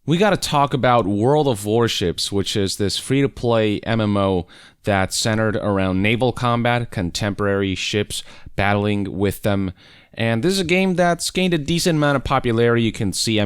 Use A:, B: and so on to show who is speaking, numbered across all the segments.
A: we got to talk about World of Warships, which is this free-to-play MMO that's centered around naval combat, contemporary ships, battling with them. And this is a game that's gained a decent amount of popularity. You can see,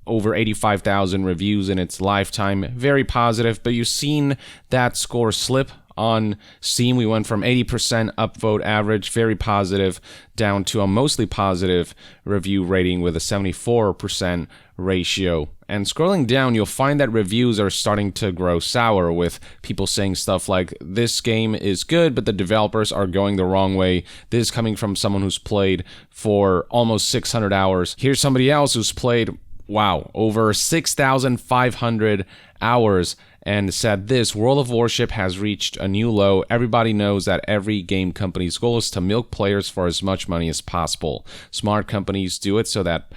A: over 85,000 reviews in its lifetime. Very positive, but you've seen that score slip on Steam. We went from 80% upvote average, very positive, down to a mostly positive review rating with a 74% ratio. And scrolling down, you'll find that reviews are starting to grow sour, with people saying stuff like, this game is good, but the developers are going the wrong way. This is coming from someone who's played for almost 600 hours. Here's somebody else who's played, over 6,500 hours, and said this: World of Warship has reached a new low. Everybody knows that every game company's goal is to milk players for as much money as possible. Smart companies do it so that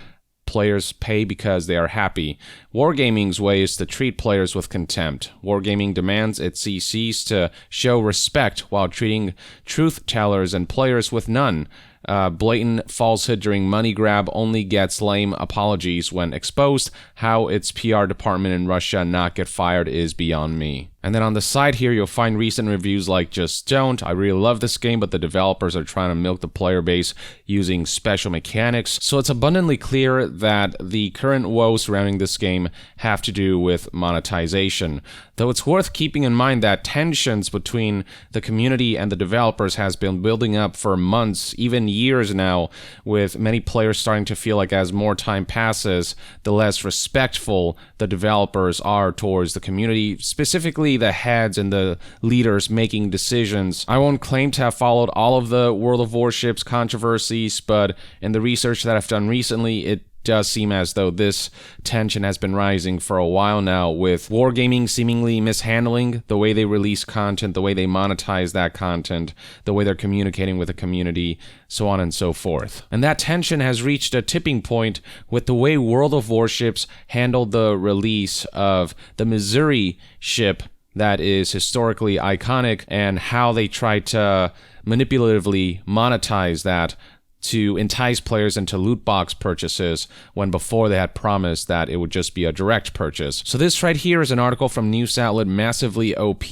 A: players pay because they are happy. Wargaming's way is to treat players with contempt. Wargaming demands its CCs to show respect while treating truth tellers and players with none. Blatant falsehood during money grab only gets lame apologies when exposed. How its PR department in Russia not get fired is beyond me. And then on the side here, you'll find recent reviews like just don't. I really love this game, but the developers are trying to milk the player base using special mechanics. So it's abundantly clear that the current woes surrounding this game have to do with monetization. Though it's worth keeping in mind that tensions between the community and the developers has been building up for months, even years now, with many players starting to feel like as more time passes, the less respectful the developers are towards the community, specifically the heads and the leaders making decisions. I won't claim to have followed all of the World of Warships controversies, but in the research that I've done recently, it does seem as though this tension has been rising for a while now, with Wargaming seemingly mishandling the way they release content, the way they monetize that content, the way they're communicating with the community, so on and so forth. And that tension has reached a tipping point with the way World of Warships handled the release of the Missouri ship that is historically iconic, and how they tried to manipulatively monetize that to entice players into loot box purchases when before they had promised that it would just be a direct purchase. So this right here is an article from news outlet Massively OP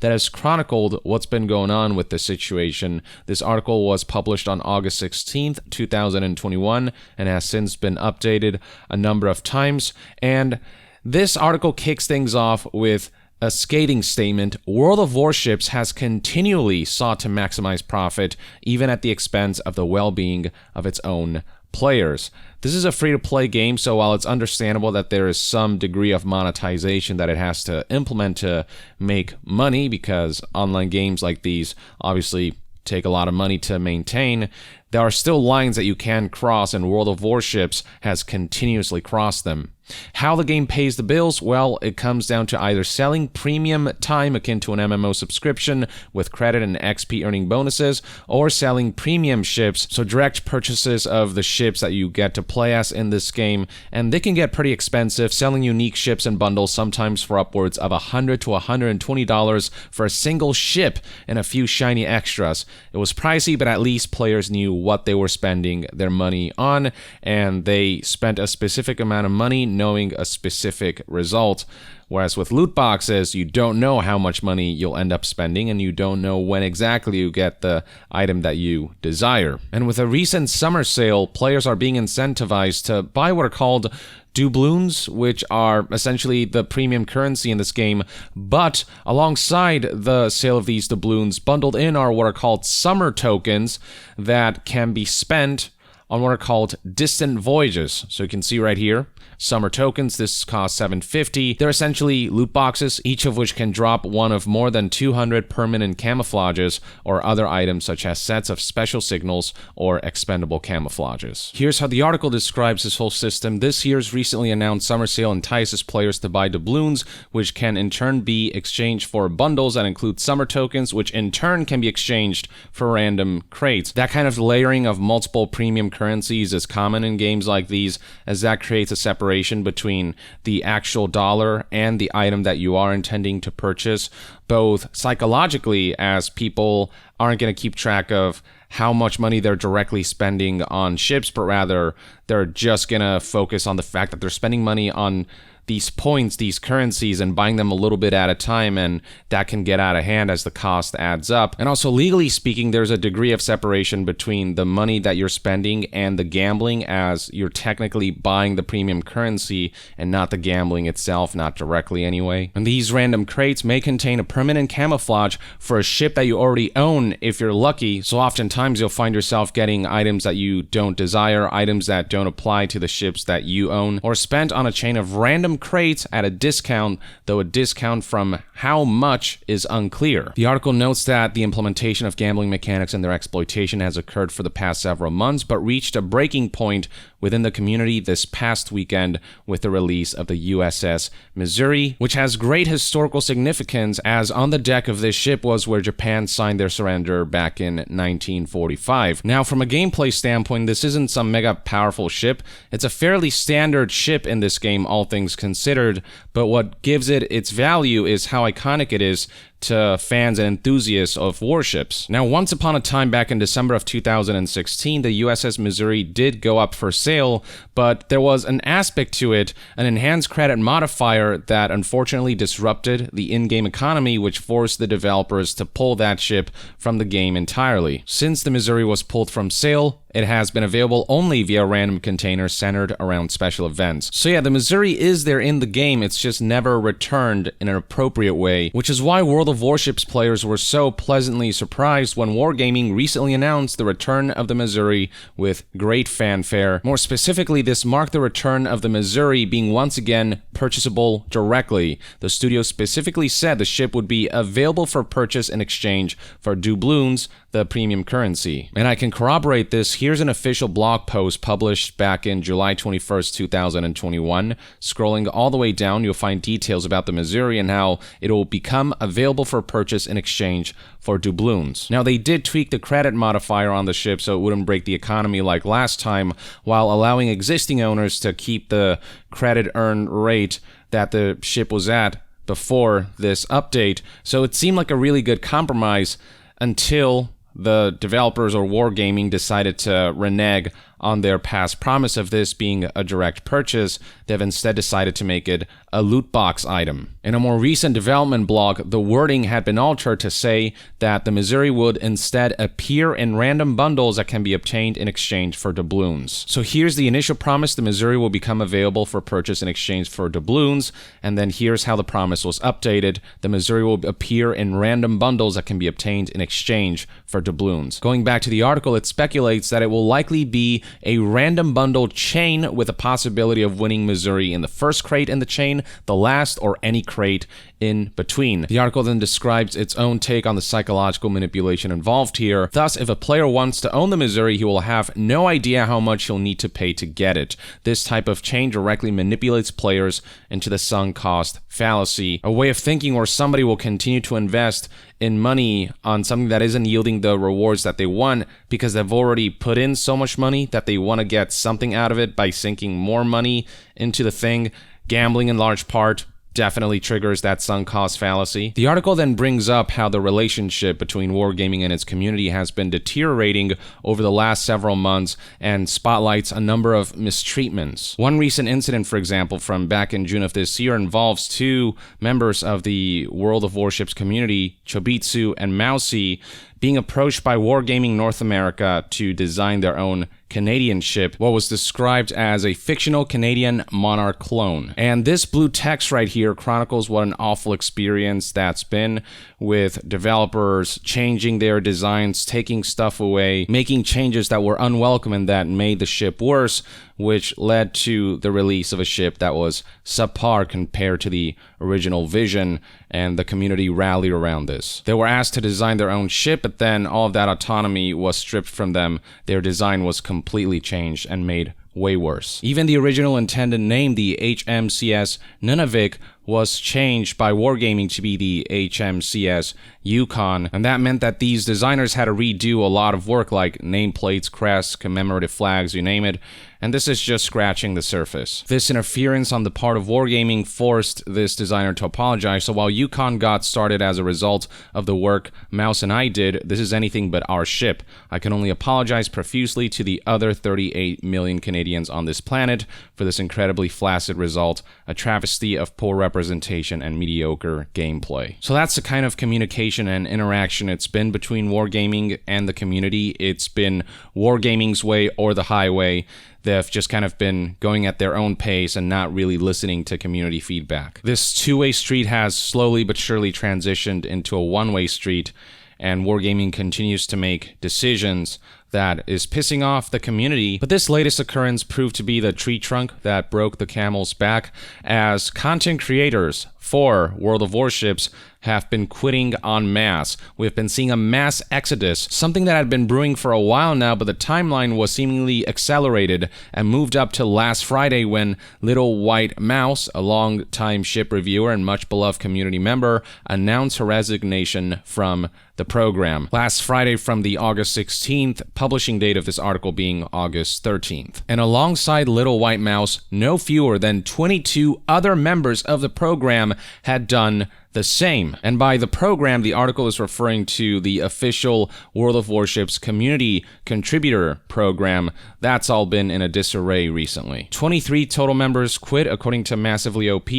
A: that has chronicled what's been going on with this situation. This article was published on August 16th, 2021, and has since been updated a number of times. And this article kicks things off with a scathing statement. World of Warships has continually sought to maximize profit, even at the expense of the well-being of its own players. This is a free-to-play game, so while it's understandable that there is some degree of monetization that it has to implement to make money, because online games like these obviously take a lot of money to maintain, there are still lines that you can cross, and World of Warships has continuously crossed them. How the game pays the bills? Well, it comes down to either selling premium time akin to an MMO subscription with credit and XP earning bonuses, or selling premium ships, so direct purchases of the ships that you get to play as in this game, and they can get pretty expensive, selling unique ships and bundles sometimes for upwards of $100 to $120 for a single ship and a few shiny extras. It was pricey, but at least players knew what they were spending their money on, and they spent a specific amount of money knowing a specific result. Whereas with loot boxes, you don't know how much money you'll end up spending, and you don't know when exactly you get the item that you desire. And with a recent summer sale, players are being incentivized to buy what are called doubloons, which are essentially the premium currency in this game, but alongside the sale of these doubloons, bundled in are what are called summer tokens that can be spent on what are called distant voyages. So you can see right here, summer tokens, this costs $7.50. They're essentially loot boxes, each of which can drop one of more than 200 permanent camouflages or other items such as sets of special signals or expendable camouflages. Here's how the article describes this whole system. This year's recently announced summer sale entices players to buy doubloons, which can in turn be exchanged for bundles that include summer tokens, which in turn can be exchanged for random crates. That kind of layering of multiple premium currencies is common in games like these, as that creates a separation between the actual dollar and the item that you are intending to purchase, both psychologically, as people aren't going to keep track of how much money they're directly spending on ships, but rather they're just going to focus on the fact that they're spending money on these points, these currencies, and buying them a little bit at a time, and that can get out of hand as the cost adds up. And also, legally speaking, there's a degree of separation between the money that you're spending and the gambling, as you're technically buying the premium currency and not the gambling itself, not directly anyway. And these random crates may contain a permanent camouflage for a ship that you already own if you're lucky, so oftentimes you'll find yourself getting items that you don't desire, items that don't apply to the ships that you own, or spent on a chain of random crates at a discount, though a discount from how much is unclear. The article notes that the implementation of gambling mechanics and their exploitation has occurred for the past several months, but reached a breaking point within the community this past weekend with the release of the USS Missouri, which has great historical significance, as on the deck of this ship was where Japan signed their surrender back in 1945. Now, from a gameplay standpoint, this isn't some mega powerful ship. It's a fairly standard ship in this game, all things considered, but what gives it its value is how iconic it is to fans and enthusiasts of warships. Now, once upon a time back in December of 2016, the USS Missouri did go up for sale, but there was an aspect to it, an enhanced credit modifier that unfortunately disrupted the in-game economy, which forced the developers to pull that ship from the game entirely. Since the Missouri was pulled from sale, it has been available only via random containers centered around special events. So yeah, the Missouri is there in the game, it's just never returned in an appropriate way, which is why World of Warships players were so pleasantly surprised when Wargaming recently announced the return of the Missouri with great fanfare. More specifically, this marked the return of the Missouri being once again purchasable directly. The studio specifically said the ship would be available for purchase in exchange for doubloons, the premium currency. And I can corroborate this. Here's an official blog post published back in July 21st, 2021. Scrolling all the way down, you'll find details about the Missouri and how it will become available for purchase in exchange for doubloons. Now, they did tweak the credit modifier on the ship so it wouldn't break the economy like last time, while allowing existing owners to keep the credit earn rate that the ship was at before this update. So it seemed like a really good compromise until the developers or Wargaming decided to renege on their past promise of this being a direct purchase. They've instead decided to make it a loot box item. In a more recent development blog, the wording had been altered to say that the Missouri would instead appear in random bundles that can be obtained in exchange for doubloons. So here's the initial promise: the Missouri will become available for purchase in exchange for doubloons, and then here's how the promise was updated: the Missouri will appear in random bundles that can be obtained in exchange for doubloons. Going back to the article, it speculates that it will likely be a random bundle chain with a possibility of winning Missouri in the first crate in the chain, the last, or any crate in between. The article then describes its own take on the psychological manipulation involved here. Thus, if a player wants to own the Missouri, he will have no idea how much he'll need to pay to get it. This type of chain directly manipulates players into the sunk cost fallacy, a way of thinking where somebody will continue to invest in money on something that isn't yielding the rewards that they want because they've already put in so much money that they want to get something out of it by sinking more money into the thing. Gambling, in large part, definitely triggers that sunk cost fallacy. The article then brings up how the relationship between Wargaming and its community has been deteriorating over the last several months and spotlights a number of mistreatments. One recent incident, for example, from back in June of this year involves two members of the World of Warships community, Chobitsu and Mousy, being approached by Wargaming North America to design their own Canadian ship, what was described as a fictional Canadian Monarch clone. And this blue text right here chronicles what an awful experience that's been, with developers changing their designs, taking stuff away, making changes that were unwelcome and that made the ship worse, which led to the release of a ship that was subpar compared to the original vision, and the community rallied around this. They were asked to design their own ship, but then all of that autonomy was stripped from them. Their design was completely changed and made way worse. Even the original intended name, the HMCS Nunavik, was changed by Wargaming to be the HMCS Yukon, and that meant that these designers had to redo a lot of work like nameplates, crests, commemorative flags, you name it, and this is just scratching the surface. This interference on the part of Wargaming forced this designer to apologize, so while Yukon got started as a result of the work Mouse and I did, this is anything but our ship. I can only apologize profusely to the other 38 million Canadians on this planet for this incredibly flaccid result, a travesty of poor representation and mediocre gameplay. So that's the kind of communication and interaction it's been between Wargaming and the community. It's been Wargaming's way or the highway. They've just kind of been going at their own pace and not really listening to community feedback. This two-way street has slowly but surely transitioned into a one-way street, and Wargaming continues to make decisions that is pissing off the community. But this latest occurrence proved to be the tree trunk that broke the camel's back, as content creators for World of Warships have been quitting en masse. We've been seeing a mass exodus, something that had been brewing for a while now, but the timeline was seemingly accelerated and moved up to last Friday when Little White Mouse, a long-time ship reviewer and much beloved community member, announced her resignation from the program. Last Friday from the August 16th, publishing date of this article being August 13th. And alongside Little White Mouse, no fewer than 22 other members of the program had done the same. And by the program, the article is referring to the official World of Warships community contributor program. That's all been in a disarray recently. 23 total members quit, according to Massively OP.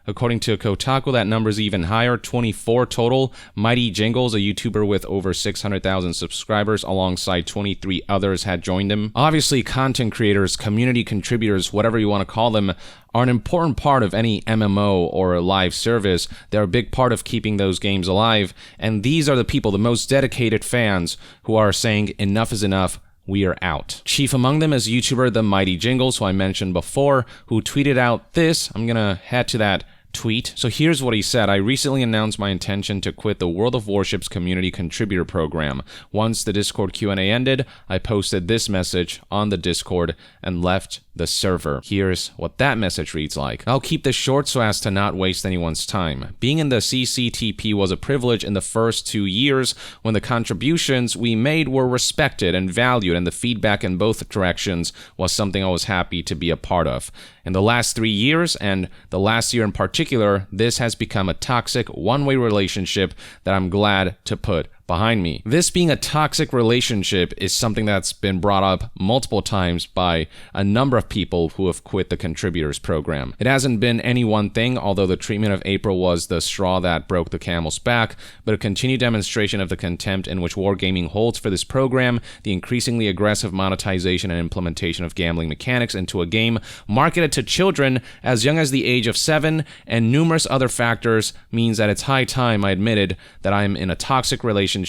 A: According to Kotaku, that number's even higher, 24 total. Mighty Jingles, a YouTuber with over 600,000 subscribers, alongside 23 others had joined him. Obviously, content creators, community contributors, whatever you want to call them, are an important part of any MMO or a live service. They're a big part of keeping those games alive, and these are the people, the most dedicated fans, who are saying enough is enough. We are out. Chief among them is YouTuber The Mighty Jingles, who I mentioned before, who tweeted out this. I'm gonna head to that tweet. So here's what he said. I recently announced my intention to quit the World of Warships community contributor program. Once the Discord Q&A ended, I posted this message on the Discord and left the server. Here's what that message reads like. I'll keep this short so as to not waste anyone's time. Being in the CCTP was a privilege in the first 2 years when the contributions we made were respected and valued, and the feedback in both directions was something I was happy to be a part of. In the last 3 years, and the last year in particular, this has become a toxic one-way relationship that I'm glad to put behind me. This being a toxic relationship is something that's been brought up multiple times by a number of people who have quit the contributors program. It hasn't been any one thing, although the treatment of April was the straw that broke the camel's back, but a continued demonstration of the contempt in which Wargaming holds for this program, the increasingly aggressive monetization and implementation of gambling mechanics into a game marketed to children as young as the age of 7, and numerous other factors means that it's high time I admitted that I'm in a toxic relationship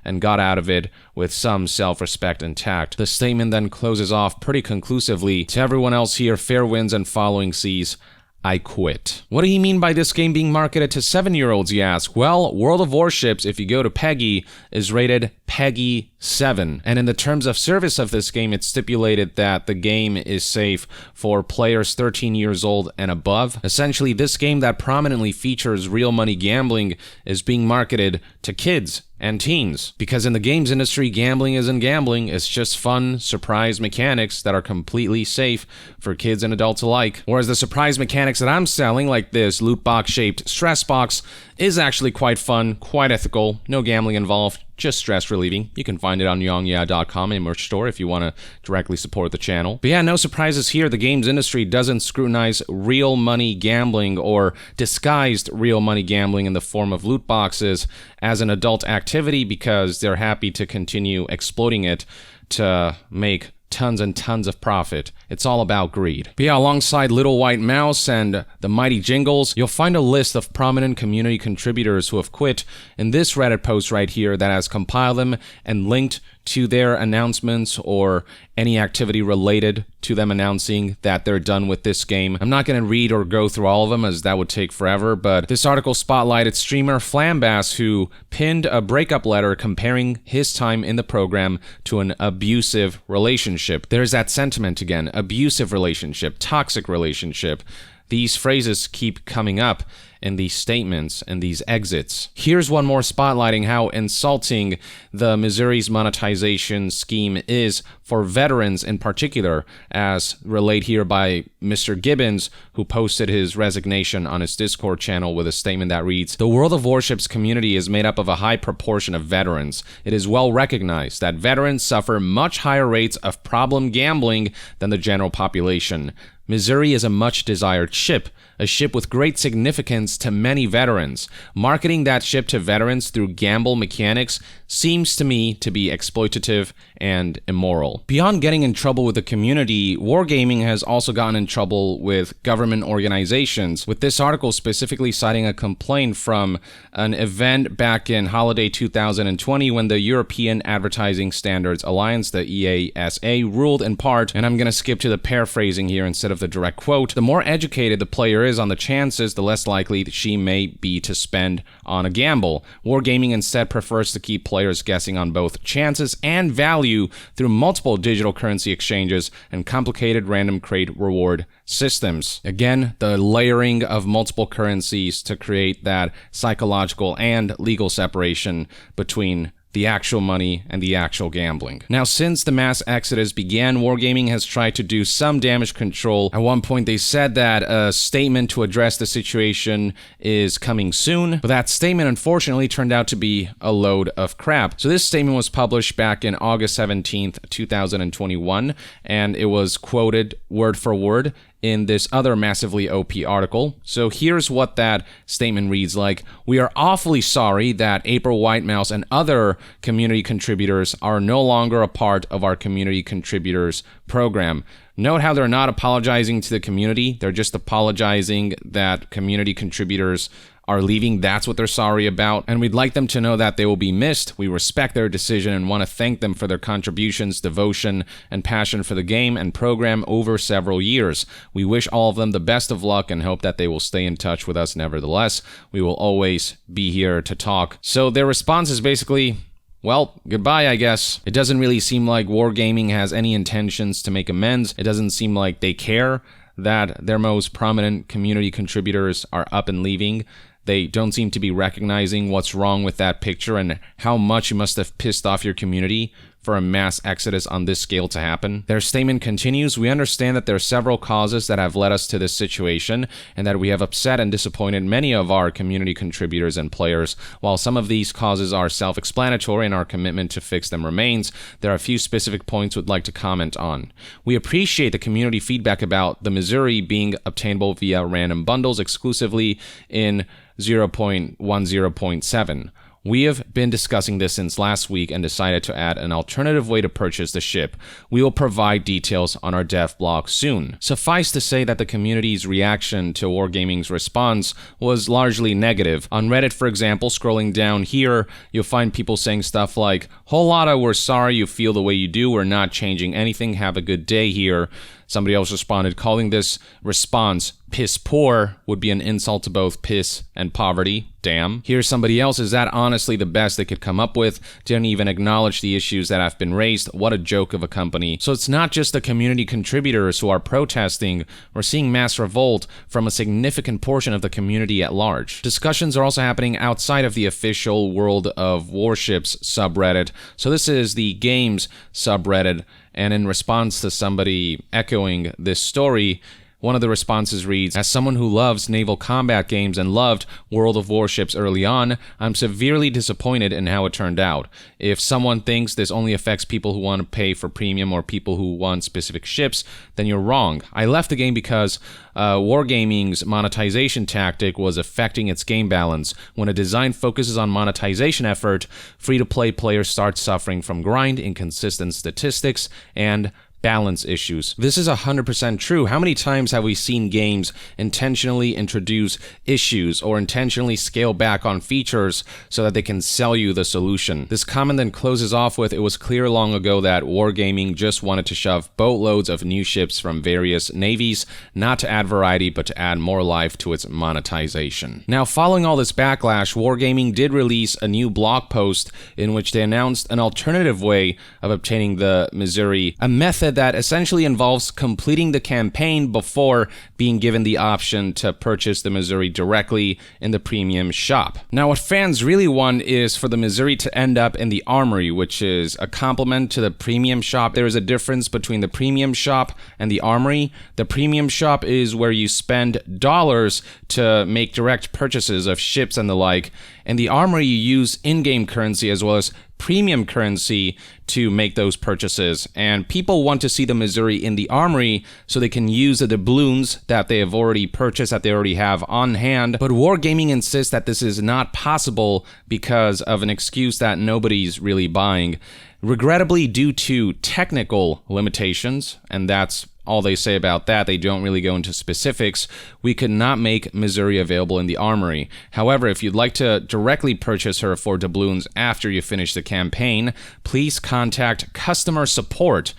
A: and got out of it with some self-respect intact. The statement then closes off pretty conclusively. To everyone else here, fair winds and following seas, I quit. What do you mean by this game being marketed to 7-year-olds, you ask? Well, World of Warships, if you go to PEGI, is rated PEGI 7. And in the terms of service of this game, it's stipulated that the game is safe for players 13 years old and above. Essentially, this game that prominently features real money gambling is being marketed to kids and teens. Because in the games industry, gambling isn't gambling, it's just fun, surprise mechanics that are completely safe for kids and adults alike. Whereas the surprise mechanics that I'm selling, like this loot box shaped stress box, is actually quite fun, quite ethical, no gambling involved, just stress relieving. You can find it on yongya.com, a merch store, if you want to directly support the channel. But yeah, no surprises here. The games industry doesn't scrutinize real money gambling or disguised real money gambling in the form of loot boxes as an adult activity because they're happy to continue exploiting it to make tons and tons of profit. It's all about greed. But yeah, alongside Little White Mouse and the Mighty Jingles, you'll find a list of prominent community contributors who have quit in this Reddit post right here that has compiled them and linked to their announcements or any activity related to them announcing that they're done with this game. I'm not going to read or go through all of them as that would take forever, but this article spotlighted streamer Flambass, who pinned a breakup letter comparing his time in the program to an abusive relationship. There's that sentiment again, abusive relationship, toxic relationship. These phrases keep coming up in these statements and these exits. Here's one more spotlighting how insulting the Missouri's monetization scheme is for veterans in particular, as relayed here by Mr. Gibbons, who posted his resignation on his Discord channel with a statement that reads, "The World of Warships community is made up of a high proportion of veterans. It is well recognized that veterans suffer much higher rates of problem gambling than the general population. Missouri is a much desired ship, a ship with great significance to many veterans. Marketing that ship to veterans through gamble mechanics seems to me to be exploitative and immoral." Beyond getting in trouble with the community, Wargaming has also gotten in trouble with government organizations, with this article specifically citing a complaint from an event back in holiday 2020 when the European Advertising Standards Alliance, the EASA, ruled in part, and I'm going to skip to the paraphrasing here instead of the direct quote, "The more educated the player is on the chances, the less likely she may be to spend on a gamble. Wargaming instead prefers to keep players guessing on both chances and value through multiple digital currency exchanges and complicated random crate reward systems." Again, the layering of multiple currencies to create that psychological and legal separation between the actual money and the actual gambling. Now, since the mass exodus began, Wargaming has tried to do some damage control. At one point, they said that a statement to address the situation is coming soon, but that statement unfortunately turned out to be a load of crap. So this statement was published back in August 17th, 2021, and it was quoted word for word in this other massively OP article. So here's what that statement reads like. "We are awfully sorry that April Whitemouse and other community contributors are no longer a part of our community contributors program. Note how they're not apologizing to the community. They're just apologizing that community contributors are leaving. That's what they're sorry about. And we'd like them to know that they will be missed. We respect their decision and want to thank them for their contributions, devotion, and passion for the game and program over several years. We wish all of them the best of luck and hope that they will stay in touch with us nevertheless. We will always be here to talk." So their response is basically, well, goodbye, I guess. It doesn't really seem like Wargaming has any intentions to make amends. It doesn't seem like they care that their most prominent community contributors are up and leaving. They don't seem to be recognizing what's wrong with that picture and how much you must have pissed off your community for a mass exodus on this scale to happen. Their statement continues, "We understand that there are several causes that have led us to this situation and that we have upset and disappointed many of our community contributors and players. While some of these causes are self-explanatory and our commitment to fix them remains, there are a few specific points we'd like to comment on. We appreciate the community feedback about the Missouri being obtainable via random bundles exclusively in 0.10.7. We have been discussing this since last week and decided to add an alternative way to purchase the ship. We will provide details on our dev blog soon." Suffice to say that the community's reaction to Wargaming's response was largely negative. On Reddit, for example, scrolling down here, you'll find people saying stuff like, "Whole lotta, we're sorry you feel the way you do. We're not changing anything. Have a good day here." Somebody else responded, calling this response piss poor would be an insult to both piss and poverty. Damn. Here's somebody else, "Is that honestly the best they could come up with? Didn't even acknowledge the issues that have been raised. What a joke of a company." So it's not just the community contributors who are protesting. We're seeing mass revolt from a significant portion of the community at large. Discussions are also happening outside of the official World of Warships subreddit. So this is the games subreddit. And in response to somebody echoing this story, one of the responses reads, "As someone who loves naval combat games and loved World of Warships early on, I'm severely disappointed in how it turned out. If someone thinks this only affects people who want to pay for premium or people who want specific ships, then you're wrong. I left the game because Wargaming's monetization tactic was affecting its game balance. When a design focuses on monetization effort, free-to-play players start suffering from grind, inconsistent statistics, and balance issues." This is 100% true. How many times have we seen games intentionally introduce issues or intentionally scale back on features so that they can sell you the solution? This comment then closes off with, "It was clear long ago that Wargaming just wanted to shove boatloads of new ships from various navies, not to add variety, but to add more life to its monetization." Now, following all this backlash, Wargaming did release a new blog post in which they announced an alternative way of obtaining the Missouri, a method method that essentially involves completing the campaign before being given the option to purchase the Missouri directly in the premium shop. Now, what fans really want is for the Missouri to end up in the armory, which is a complement to the premium shop. There is a difference between the premium shop and the armory. The premium shop is where you spend dollars to make direct purchases of ships and the like. In the armory, you use in-game currency as well as premium currency to make those purchases, and people want to see the Missouri in the armory so they can use the doubloons that they have already purchased, that they already have on hand. But Wargaming insists that this is not possible because of an excuse that nobody's really buying. Regrettably, due to technical limitations, and that's all they say about that, they don't really go into specifics, we could not make Missouri available in the armory. However, if you'd like to directly purchase her for doubloons after you finish the campaign, please contact customer support.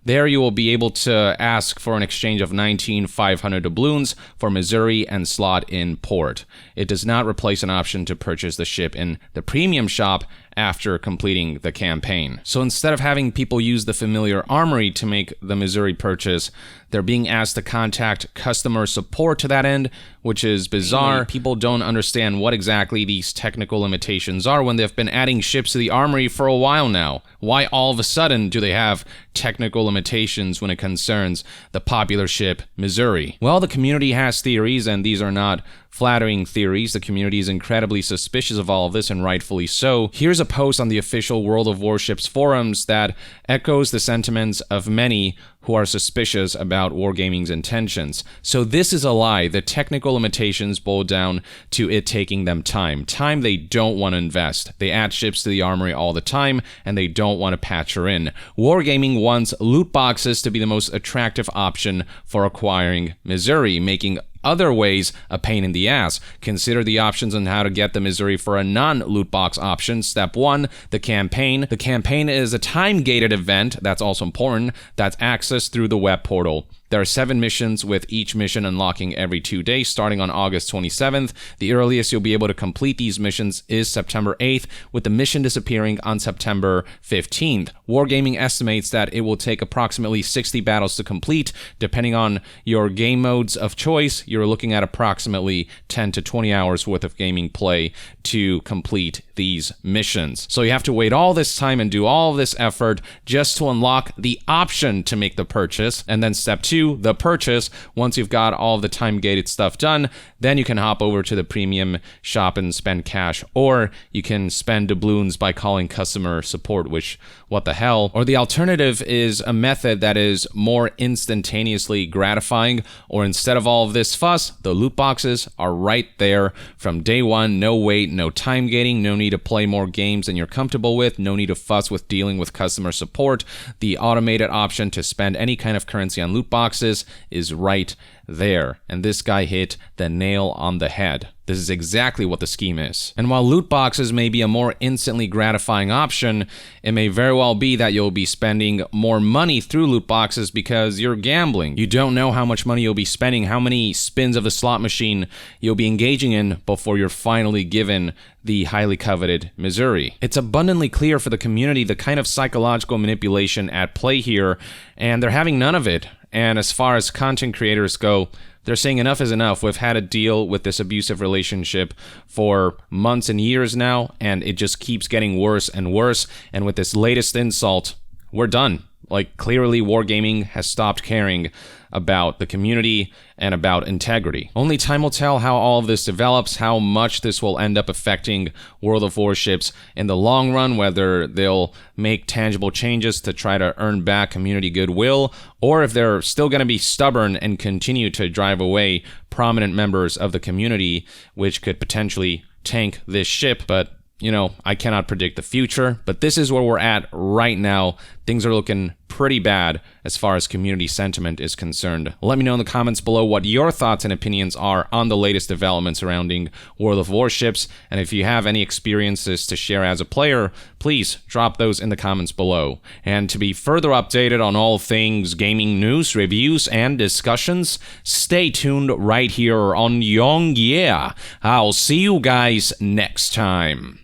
A: There you will be able to ask for an exchange of 19,500 doubloons for Missouri and slot in port. It does not replace an option to purchase the ship in the premium shop after completing the campaign. So instead of having people use the familiar armory to make the Missouri purchase, they're being asked to contact customer support to that end, which is bizarre. People don't understand what exactly these technical limitations are when they've been adding ships to the armory for a while now. Why all of a sudden do they have technical limitations when it concerns the popular ship Missouri? Well, the community has theories, and these are not flattering theories. The community is incredibly suspicious of all of this, and rightfully so. Here's a post on the official World of Warships forums that echoes the sentiments of many who are suspicious about Wargaming's intentions. So this is a lie. The technical limitations boil down to it taking them time. Time they don't want to invest. They add ships to the armory all the time, and they don't want to patch her in. Wargaming wants loot boxes to be the most attractive option for acquiring Missouri, making other ways a pain in the ass. Consider the options on how to get the Missouri for a non-loot box option. Step 1, the campaign. The campaign is a time-gated event, that's also important, that's accessed through the web portal. There are 7 missions, with each mission unlocking every 2 days, starting on August 27th. The earliest you'll be able to complete these missions is September 8th, with the mission disappearing on September 15th. Wargaming estimates that it will take approximately 60 battles to complete. Depending on your game modes of choice, you're looking at approximately 10 to 20 hours worth of gaming play to complete these missions. So you have to wait all this time and do all this effort just to unlock the option to make the purchase. And then step 2, the purchase. Once you've got all of the time-gated stuff done, then you can hop over to the premium shop and spend cash, or you can spend doubloons by calling customer support, which, what the hell? Or the alternative is a method that is more instantaneously gratifying, or instead of all of this fuss, the loot boxes are right there from day one. No wait, no time gating, no need to play more games than you're comfortable with, no need to fuss with dealing with customer support. The automated option to spend any kind of currency on loot boxes is right there. And this guy hit the nail on the head. This is exactly what the scheme is. And while loot boxes may be a more instantly gratifying option, it may very well be that you'll be spending more money through loot boxes because you're gambling. You don't know how much money you'll be spending, how many spins of the slot machine you'll be engaging in before you're finally given the highly coveted Missouri. It's abundantly clear for the community the kind of psychological manipulation at play here, and they're having none of it. And as far as content creators go, they're saying enough is enough. We've had to deal with this abusive relationship for months and years now, and it just keeps getting worse and worse. And with this latest insult, we're done. Like, clearly Wargaming has stopped caring about the community and about integrity. Only time will tell how all of this develops, how much this will end up affecting World of Warships in the long run, whether they'll make tangible changes to try to earn back community goodwill, or if they're still going to be stubborn and continue to drive away prominent members of the community, which could potentially tank this ship. But you know, I cannot predict the future, but this is where we're at right now. Things are looking pretty bad as far as community sentiment is concerned. Let me know in the comments below what your thoughts and opinions are on the latest developments surrounding World of Warships, and if you have any experiences to share as a player, please drop those in the comments below. And to be further updated on all things gaming news, reviews, and discussions, stay tuned right here on Young Yeah. I'll see you guys next time.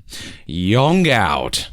A: Young out.